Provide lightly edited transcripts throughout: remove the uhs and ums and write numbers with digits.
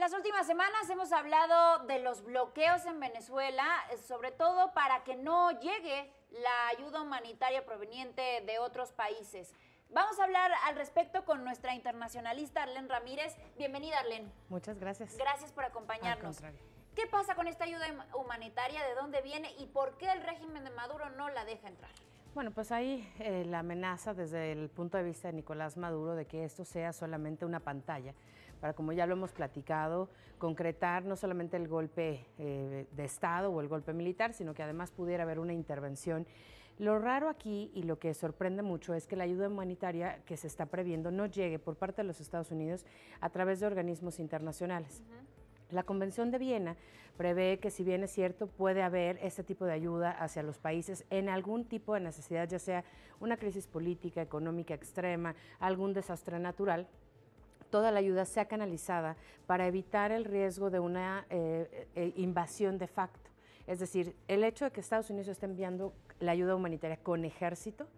las últimas semanas hemos hablado de los bloqueos en Venezuela, sobre todo para que no llegue la ayuda humanitaria proveniente de otros países. Vamos a hablar al respecto con nuestra internacionalista Arlene Ramírez. Bienvenida, Arlene. Muchas gracias. Gracias por acompañarnos. ¿Qué pasa con esta ayuda humanitaria? ¿De dónde viene? ¿Y por qué el régimen de Maduro no la deja entrar? Bueno, pues hay la amenaza desde el punto de vista de Nicolás Maduro de que esto sea solamente una pantalla para, como ya lo hemos platicado, concretar no solamente el golpe de Estado o el golpe militar, sino que además pudiera haber una intervención. Lo raro aquí y lo que sorprende mucho es que la ayuda humanitaria que se está previendo no llegue por parte de los Estados Unidos a través de organismos internacionales. La Convención de Viena prevé que, si bien es cierto, puede haber este tipo de ayuda hacia los países en algún tipo de necesidad, ya sea una crisis política, económica extrema, algún desastre natural, toda la ayuda sea canalizada para evitar el riesgo de una invasión de facto. Es decir, el hecho de que Estados Unidos esté enviando la ayuda humanitaria con ejército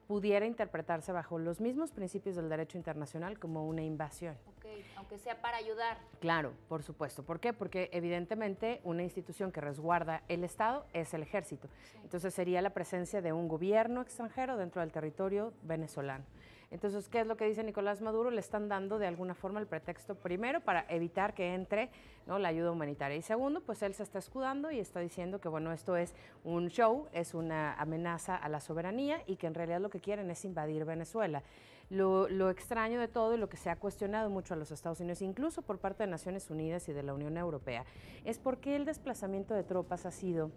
pudiera interpretarse bajo los mismos principios del derecho internacional como una invasión. Ok, aunque sea para ayudar. Claro, por supuesto. ¿Por qué? Porque evidentemente una institución que resguarda el Estado es el ejército. Sí. Entonces sería la presencia de un gobierno extranjero dentro del territorio venezolano. Entonces, ¿qué es lo que dice Nicolás Maduro? Le están dando de alguna forma el pretexto, primero, para evitar que entre, ¿no?, la ayuda humanitaria. Y segundo, pues él se está escudando y está diciendo que, bueno, esto es un show, es una amenaza a la soberanía y que en realidad lo que quieren es invadir Venezuela. Lo extraño de todo y lo que se ha cuestionado mucho a los Estados Unidos, incluso por parte de Naciones Unidas y de la Unión Europea, es por qué el desplazamiento de tropas ha sido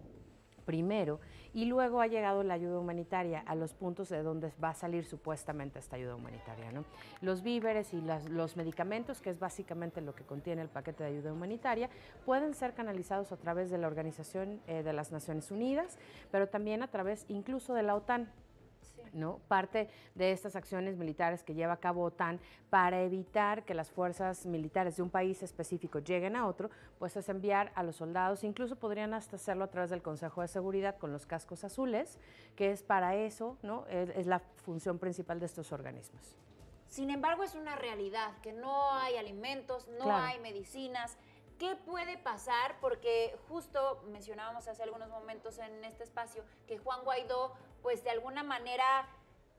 primero y luego ha llegado la ayuda humanitaria a los puntos de donde va a salir supuestamente esta ayuda humanitaria, ¿no? Los víveres y los medicamentos, que es básicamente lo que contiene el paquete de ayuda humanitaria, pueden ser canalizados a través de la Organización de las Naciones Unidas, pero también a través incluso de la OTAN. Sí. ¿No? Parte de estas acciones militares que lleva a cabo OTAN para evitar que las fuerzas militares de un país específico lleguen a otro, pues es enviar a los soldados, incluso podrían hasta hacerlo a través del Consejo de Seguridad con los cascos azules, que es para eso, ¿no? Es la función principal de estos organismos. Sin embargo, es una realidad que no hay alimentos, no hay medicinas. ¿Qué puede pasar? Porque justo mencionábamos hace algunos momentos en este espacio que Juan Guaidó, pues de alguna manera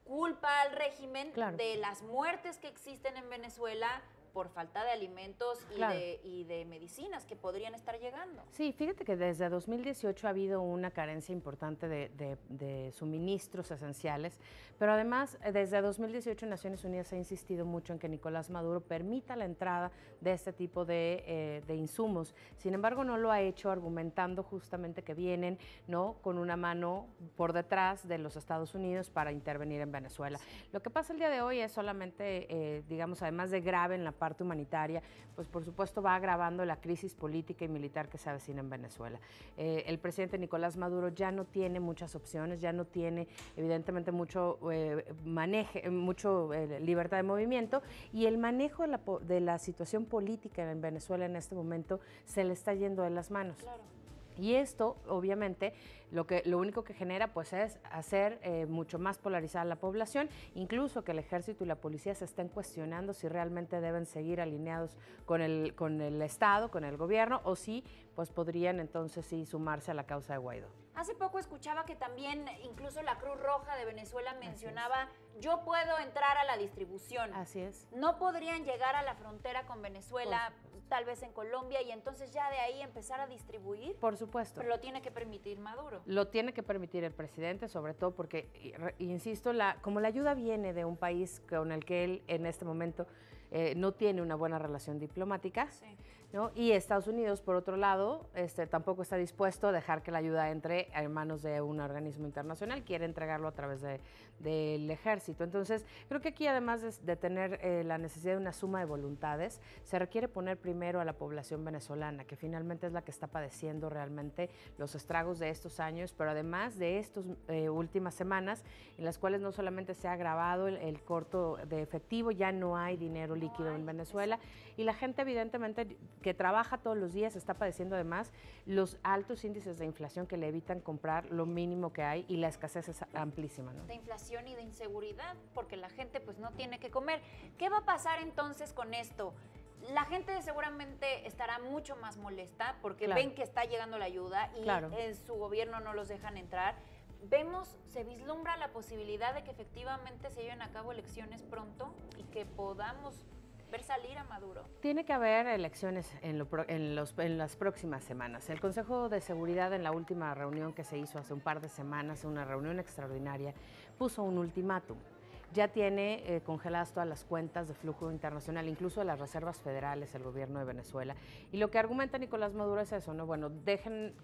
culpa al régimen de las muertes que existen en Venezuela por falta de alimentos y de medicinas que podrían estar llegando. Sí, fíjate que desde 2018 ha habido una carencia importante de suministros esenciales, pero además desde 2018 Naciones Unidas ha insistido mucho en que Nicolás Maduro permita la entrada de este tipo de insumos. Sin embargo, no lo ha hecho argumentando justamente que vienen, ¿no?, con una mano por detrás de los Estados Unidos para intervenir en Venezuela. Sí. Lo que pasa el día de hoy es solamente, digamos, además de grave en la parte humanitaria, pues por supuesto va agravando la crisis política y militar que se avecina en Venezuela. El presidente Nicolás Maduro ya no tiene muchas opciones, ya no tiene evidentemente mucho libertad de movimiento, y el manejo de la situación política en Venezuela en este momento se le está yendo de las manos. Claro. Y esto, obviamente, lo único que genera, pues, es hacer mucho más polarizada la población, incluso que el ejército y la policía se estén cuestionando si realmente deben seguir alineados con el Estado, con el gobierno, o si, pues, podrían entonces sí sumarse a la causa de Guaidó. Hace poco escuchaba que también incluso la Cruz Roja de Venezuela mencionaba, yo puedo entrar a la distribución. Así es. No podrían llegar a la frontera con Venezuela, tal vez en Colombia, y entonces ya de ahí empezar a distribuir. Por supuesto. Pero lo tiene que permitir Maduro. Lo tiene que permitir el presidente, sobre todo porque, insisto, como la ayuda viene de un país con el que él en este momento no tiene una buena relación diplomática, sí, ¿no? Y Estados Unidos, por otro lado, tampoco está dispuesto a dejar que la ayuda entre en manos de un organismo internacional, quiere entregarlo a través del ejército. Entonces, creo que aquí, además de tener la necesidad de una suma de voluntades, se requiere poner primero a la población venezolana, que finalmente es la que está padeciendo realmente los estragos de estos años, pero además de estas últimas semanas, en las cuales no solamente se ha agravado el corto de efectivo, ya no hay dinero líquido en Venezuela, y la gente evidentemente que trabaja todos los días está padeciendo además los altos índices de inflación que le evitan comprar lo mínimo que hay, y la escasez es amplísima, ¿no? De inflación y de inseguridad, porque la gente pues no tiene que comer. ¿Qué va a pasar entonces con esto? la gente seguramente estará mucho más molesta porque Claro. ven que está llegando la ayuda y Claro. en su gobierno no los dejan entrar. Se vislumbra la posibilidad de que efectivamente se lleven a cabo elecciones pronto y que podamos ver salir a Maduro. Tiene que haber elecciones en las próximas semanas. El Consejo de Seguridad, en la última reunión que se hizo hace un par de semanas, una reunión extraordinaria, puso un ultimátum. Ya tiene congeladas todas las cuentas de flujo internacional, incluso de las reservas federales, el gobierno de Venezuela. Y lo que argumenta Nicolás Maduro es eso, ¿no? Bueno,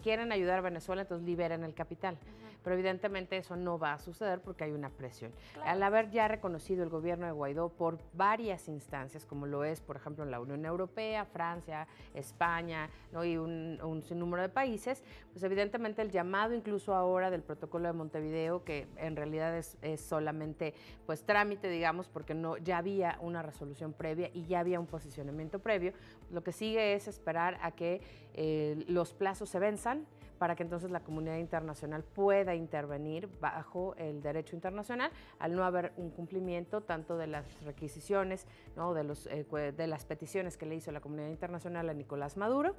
quieren ayudar a Venezuela, entonces liberen el capital. Pero evidentemente eso no va a suceder porque hay una presión. Claro. Al haber ya reconocido el gobierno de Guaidó por varias instancias, como lo es, por ejemplo, en la Unión Europea, Francia, España, ¿no? Y un sinnúmero de países, pues evidentemente el llamado incluso ahora del protocolo de Montevideo, que en realidad es solamente pues trámite, digamos, porque ya había una resolución previa y ya había un posicionamiento previo. Lo que sigue es esperar a que los plazos se venzan para que entonces la comunidad internacional pueda intervenir bajo el derecho internacional, al no haber un cumplimiento tanto de las requisiciones, ¿no? de las peticiones que le hizo la comunidad internacional a Nicolás Maduro.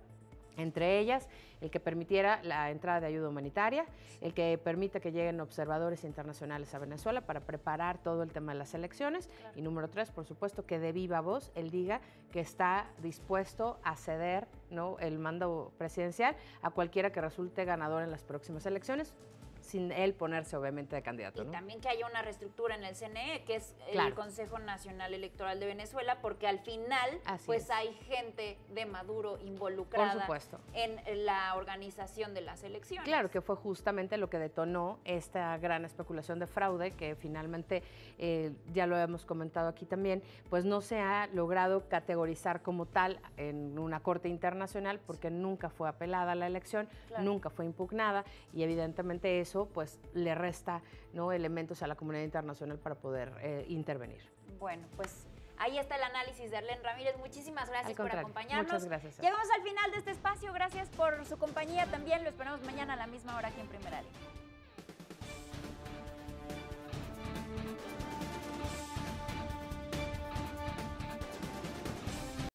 Entre ellas, el que permitiera la entrada de ayuda humanitaria, el que permita que lleguen observadores internacionales a Venezuela para preparar todo el tema de las elecciones. Claro. Y número 3, por supuesto, que de viva voz él diga que está dispuesto a ceder, ¿no? el mando presidencial a cualquiera que resulte ganador en las próximas elecciones, sin él ponerse obviamente de candidato. Y ¿no? también que haya una reestructura en el CNE, que es Claro. el Consejo Nacional Electoral de Venezuela, porque al final pues hay gente de Maduro involucrada en la organización de las elecciones. Claro, que fue justamente lo que detonó esta gran especulación de fraude, que finalmente, ya lo hemos comentado aquí también, pues no se ha logrado categorizar como tal en una corte internacional porque nunca fue apelada la elección, claro. nunca fue impugnada y evidentemente eso pues le resta, ¿no? elementos a la comunidad internacional para poder intervenir. Bueno, pues ahí está el análisis de Arlene Ramírez. Muchísimas gracias por acompañarnos. Muchas gracias. Llegamos al final de este espacio. Gracias por su compañía también. Lo esperamos mañana a la misma hora aquí en Primera Línea.